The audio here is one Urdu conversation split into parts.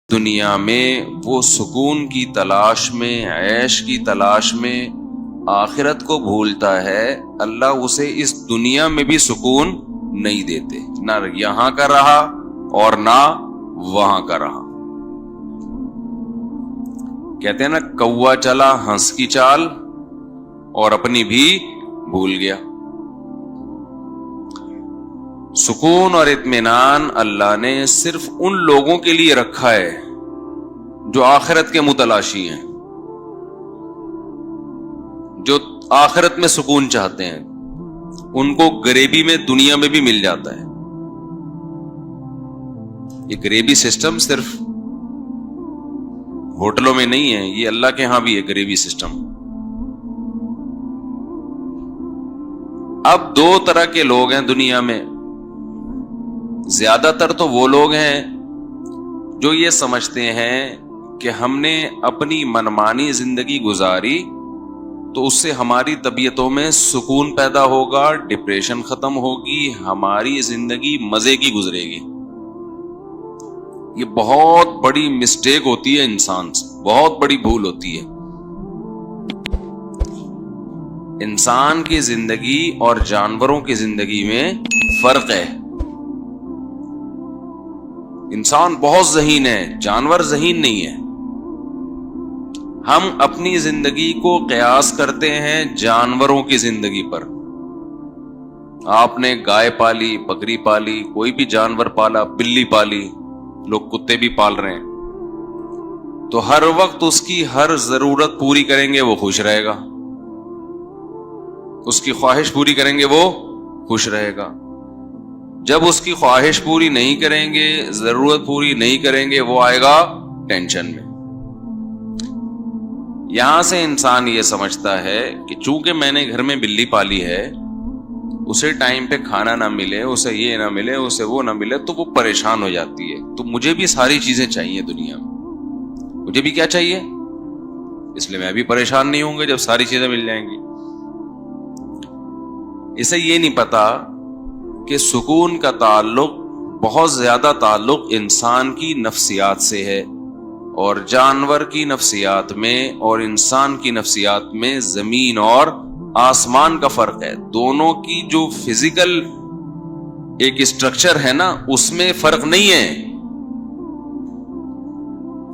دنیا میں وہ سکون کی تلاش میں، عیش کی تلاش میں آخرت کو بھولتا ہے، اللہ اسے اس دنیا میں بھی سکون نہیں دیتے، نہ یہاں کا رہا اور نہ وہاں کا رہا۔ کہتے ہیں نا، کوا چلا ہنس کی چال اور اپنی بھی بھول گیا۔ سکون اور اطمینان اللہ نے صرف ان لوگوں کے لیے رکھا ہے جو آخرت کے متلاشی ہیں، جو آخرت میں سکون چاہتے ہیں، ان کو غریبی میں دنیا میں بھی مل جاتا ہے۔ یہ غریبی سسٹم صرف ہوٹلوں میں نہیں ہے، یہ اللہ کے ہاں بھی ہے غریبی سسٹم۔ اب دو طرح کے لوگ ہیں دنیا میں، زیادہ تر تو وہ لوگ ہیں جو یہ سمجھتے ہیں کہ ہم نے اپنی منمانی زندگی گزاری تو اس سے ہماری طبیعتوں میں سکون پیدا ہوگا، ڈپریشن ختم ہوگی، ہماری زندگی مزے کی گزرے گی۔ یہ بہت بڑی مسٹیک ہوتی ہے انسان سے، بہت بڑی بھول ہوتی ہے۔ انسان کی زندگی اور جانوروں کی زندگی میں فرق ہے۔ انسان بہت ذہین ہے، جانور ذہین نہیں ہے۔ ہم اپنی زندگی کو قیاس کرتے ہیں جانوروں کی زندگی پر۔ آپ نے گائے پالی، بکری پالی، کوئی بھی جانور پالا، بلی پالی، لوگ کتے بھی پال رہے ہیں، تو ہر وقت اس کی ہر ضرورت پوری کریں گے وہ خوش رہے گا، اس کی خواہش پوری کریں گے وہ خوش رہے گا۔ جب اس کی خواہش پوری نہیں کریں گے، ضرورت پوری نہیں کریں گے، وہ آئے گا ٹینشن میں۔ یہاں سے انسان یہ سمجھتا ہے کہ چونکہ میں نے گھر میں بلی پالی ہے، اسے ٹائم پہ کھانا نہ ملے، اسے یہ نہ ملے، اسے وہ نہ ملے، تو وہ پریشان ہو جاتی ہے۔ تو مجھے بھی ساری چیزیں چاہیے دنیا میں، مجھے بھی کیا چاہیے، اس لیے میں بھی پریشان نہیں ہوں گا جب ساری چیزیں مل جائیں گی۔ اسے یہ نہیں پتا کہ سکون کا تعلق، بہت زیادہ تعلق انسان کی نفسیات سے ہے، اور جانور کی نفسیات میں اور انسان کی نفسیات میں زمین اور آسمان کا فرق ہے۔ دونوں کی جو فزیکل ایک اسٹرکچر ہے نا، اس میں فرق نہیں ہے۔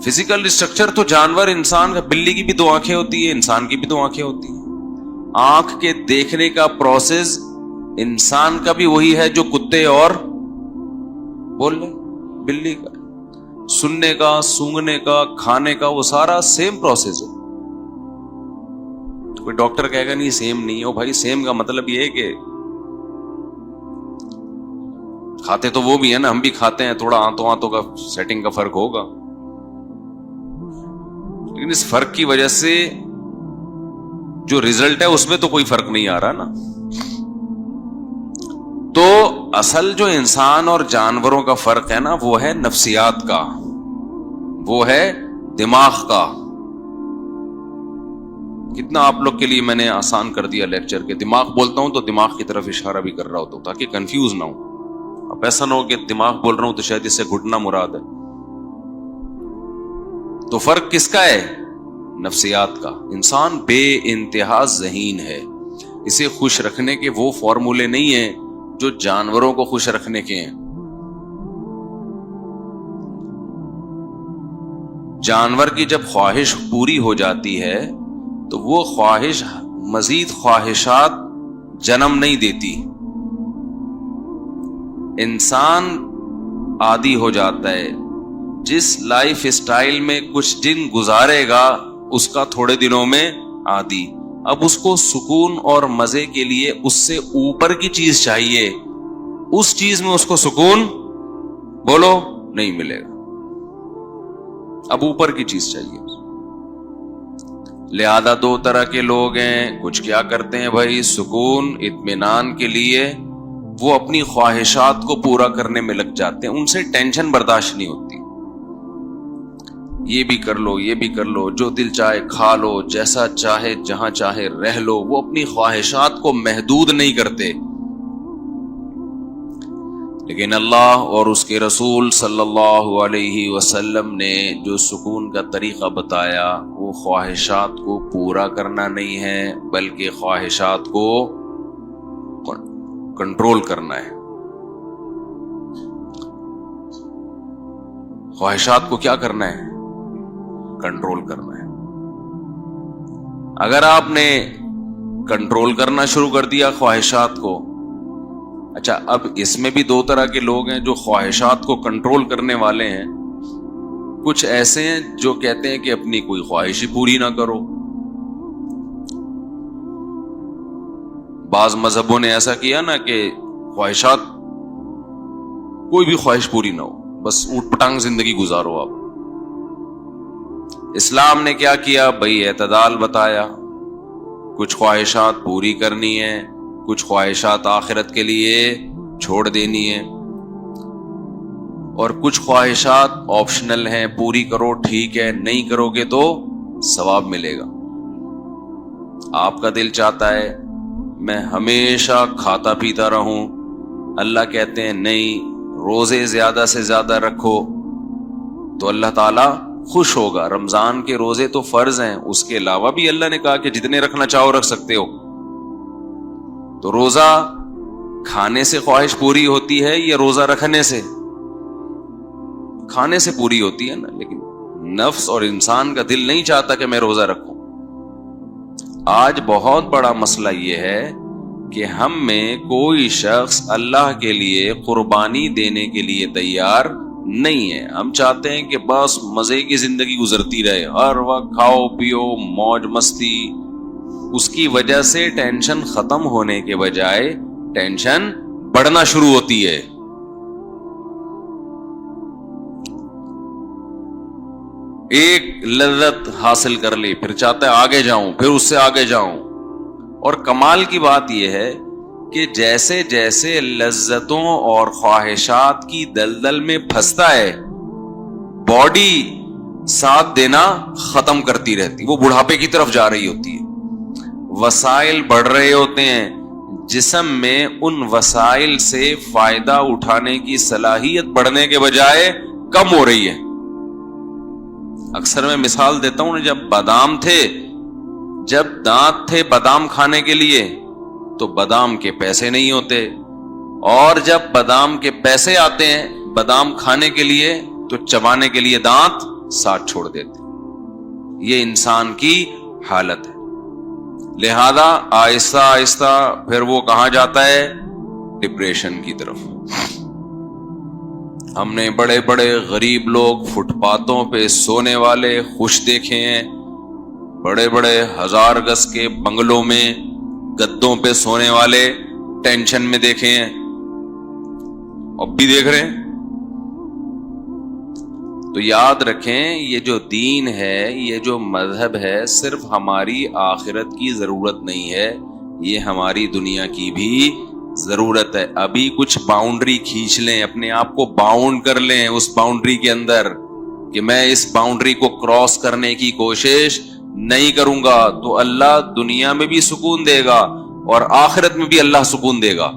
فزیکل اسٹرکچر تو جانور، انسان کا، بلی کی بھی دو آنکھیں ہوتی ہیں، انسان کی بھی دو آنکھیں ہوتی ہیں۔ آنکھ کے دیکھنے کا پروسیس انسان کا بھی وہی ہے جو کتے اور بول لیں بلی کا، سننے کا، سونگنے کا، کھانے کا، وہ سارا سیم پروسیس ہے۔ کوئی ڈاکٹر کہے گا نہیں سیم نہیں ہے، وہ بھائی سیم کا مطلب یہ ہے کہ کھاتے تو وہ بھی ہے نا، ہم بھی کھاتے ہیں، تھوڑا آنتوں کا سیٹنگ کا فرق ہوگا، لیکن اس فرق کی وجہ سے جو ریزلٹ ہے اس میں تو کوئی فرق نہیں آ رہا نا۔ تو اصل جو انسان اور جانوروں کا فرق ہے نا، وہ ہے نفسیات کا، وہ ہے دماغ کا۔ کتنا آپ لوگ کے لیے میں نے آسان کر دیا لیکچر کے، دماغ بولتا ہوں تو دماغ کی طرف اشارہ بھی کر رہا ہوتا ہوں تاکہ کنفیوز نہ ہو۔ اب ایسا نہ ہو کہ دماغ بول رہا ہوں تو شاید اس سے گھٹنا مراد ہے۔ تو فرق کس کا ہے؟ نفسیات کا۔ انسان بے انتہا ذہین ہے، اسے خوش رکھنے کے وہ فارمولے نہیں ہیں جو جانوروں کو خوش رکھنے کے ہیں۔ جانور کی جب خواہش پوری ہو جاتی ہے تو وہ خواہش مزید خواہشات جنم نہیں دیتی۔ انسان عادی ہو جاتا ہے، جس لائف اسٹائل میں کچھ دن گزارے گا اس کا تھوڑے دنوں میں عادی۔ اب اس کو سکون اور مزے کے لیے اس سے اوپر کی چیز چاہیے، اس چیز میں اس کو سکون بولو نہیں ملے گا، اب اوپر کی چیز چاہیے۔ لہذا دو طرح کے لوگ ہیں، کچھ کیا کرتے ہیں بھائی، سکون اطمینان کے لیے وہ اپنی خواہشات کو پورا کرنے میں لگ جاتے ہیں، ان سے ٹینشن برداشت نہیں ہوتی، یہ بھی کر لو، یہ بھی کر لو، جو دل چاہے کھا لو، جیسا چاہے جہاں چاہے رہ لو، وہ اپنی خواہشات کو محدود نہیں کرتے۔ لیکن اللہ اور اس کے رسول صلی اللہ علیہ وسلم نے جو سکون کا طریقہ بتایا وہ خواہشات کو پورا کرنا نہیں ہے بلکہ خواہشات کو کنٹرول کرنا ہے. خواہشات کو کیا کرنا ہے؟ کنٹرول کرنا ہے. اگر آپ نے کنٹرول کرنا شروع کر دیا خواہشات کو، اچھا اب اس میں بھی دو طرح کے لوگ ہیں جو خواہشات کو کنٹرول کرنے والے ہیں. کچھ ایسے ہیں جو کہتے ہیں کہ اپنی کوئی خواہش ہی پوری نہ کرو. بعض مذہبوں نے ایسا کیا نا کہ خواہشات، کوئی بھی خواہش پوری نہ ہو، بس اوٹ پٹانگ زندگی گزارو. آپ اسلام نے کیا کیا بھائی؟ اعتدال بتایا. کچھ خواہشات پوری کرنی ہے، کچھ خواہشات آخرت کے لیے چھوڑ دینی ہے، اور کچھ خواہشات آپشنل ہیں، پوری کرو ٹھیک ہے، نہیں کرو گے تو ثواب ملے گا. آپ کا دل چاہتا ہے میں ہمیشہ کھاتا پیتا رہوں، اللہ کہتے ہیں نہیں، روزے زیادہ سے زیادہ رکھو تو اللہ تعالیٰ خوش ہوگا. رمضان کے روزے تو فرض ہیں، اس کے علاوہ بھی اللہ نے کہا کہ جتنے رکھنا چاہو رکھ سکتے ہو. تو روزہ کھانے سے خواہش پوری ہوتی ہے یا روزہ رکھنے سے؟ کھانے سے پوری ہوتی ہے نا، لیکن نفس اور انسان کا دل نہیں چاہتا کہ میں روزہ رکھوں. آج بہت بڑا مسئلہ یہ ہے کہ ہم میں کوئی شخص اللہ کے لیے قربانی دینے کے لیے تیار نہیں ہے. ہم چاہتے ہیں کہ بس مزے کی زندگی گزرتی رہے، ہر وقت کھاؤ پیو موج مستی. اس کی وجہ سے ٹینشن ختم ہونے کے بجائے ٹینشن بڑھنا شروع ہوتی ہے. ایک لذت حاصل کر لی، پھر چاہتا ہے آگے جاؤں، پھر اس سے آگے جاؤں. اور کمال کی بات یہ ہے کہ جیسے جیسے لذتوں اور خواہشات کی دلدل میں پھنستا ہے، باڈی ساتھ دینا ختم کرتی رہتی، وہ بڑھاپے کی طرف جا رہی ہوتی ہے. وسائل بڑھ رہے ہوتے ہیں، جسم میں ان وسائل سے فائدہ اٹھانے کی صلاحیت بڑھنے کے بجائے کم ہو رہی ہے. اکثر میں مثال دیتا ہوں، جب بادام تھے، جب دانت تھے بادام کھانے کے لیے تو بادام کے پیسے نہیں ہوتے، اور جب بادام کے پیسے آتے ہیں بادام کھانے کے لیے تو چبانے کے لیے دانت ساتھ چھوڑ دیتے. یہ انسان کی حالت ہے. لہذا آہستہ آہستہ پھر وہ کہاں جاتا ہے؟ ڈپریشن کی طرف. ہم نے بڑے بڑے غریب لوگ فٹ پاتھوں پہ سونے والے خوش دیکھے ہیں، بڑے بڑے 1000 گز کے بنگلوں میں گدوں پہ سونے والے ٹینشن میں دیکھے ہیں، اب بھی دیکھ رہے ہیں. تو یاد رکھیں یہ جو دین ہے، یہ جو مذہب ہے، صرف ہماری آخرت کی ضرورت نہیں ہے، یہ ہماری دنیا کی بھی ضرورت ہے. ابھی کچھ باؤنڈری کھینچ لیں، اپنے آپ کو باؤنڈ کر لیں اس باؤنڈری کے اندر کہ میں اس باؤنڈری کو کراس کرنے کی کوشش نہیں کروں گا، تو اللہ دنیا میں بھی سکون دے گا اور آخرت میں بھی اللہ سکون دے گا.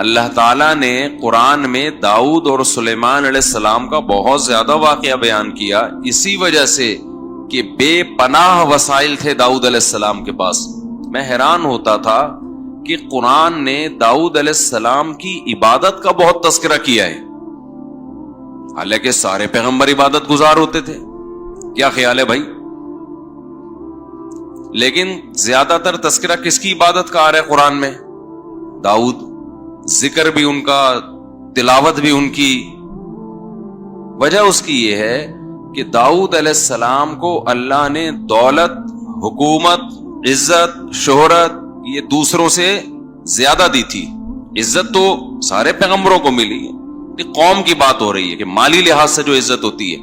اللہ تعالیٰ نے قرآن میں داؤد اور سلیمان علیہ السلام کا بہت زیادہ واقعہ بیان کیا، اسی وجہ سے کہ بے پناہ وسائل تھے داؤد علیہ السلام کے پاس. میں حیران ہوتا تھا کہ قرآن نے داؤد علیہ السلام کی عبادت کا بہت تذکرہ کیا ہے، حالانکہ سارے پیغمبر عبادت گزار ہوتے تھے. کیا خیال ہے بھائی؟ لیکن زیادہ تر تذکرہ کس کی عبادت کا آ رہا ہے قرآن میں؟ داؤد. ذکر بھی ان کا، تلاوت بھی ان کی. وجہ اس کی یہ ہے کہ داؤد علیہ السلام کو اللہ نے دولت، حکومت، عزت، شہرت یہ دوسروں سے زیادہ دی تھی. عزت تو سارے پیغمبروں کو ملی ہے، یہ قوم کی بات ہو رہی ہے کہ مالی لحاظ سے جو عزت ہوتی ہے.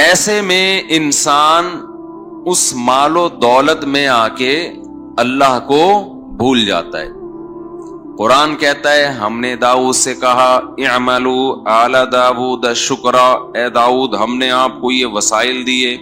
ایسے میں انسان اس مال و دولت میں آ کے اللہ کو بھول جاتا ہے. قرآن کہتا ہے ہم نے داؤد سے کہا اعملوا آل داؤد شکرا، اے داؤد ہم نے آپ کو یہ وسائل دیے،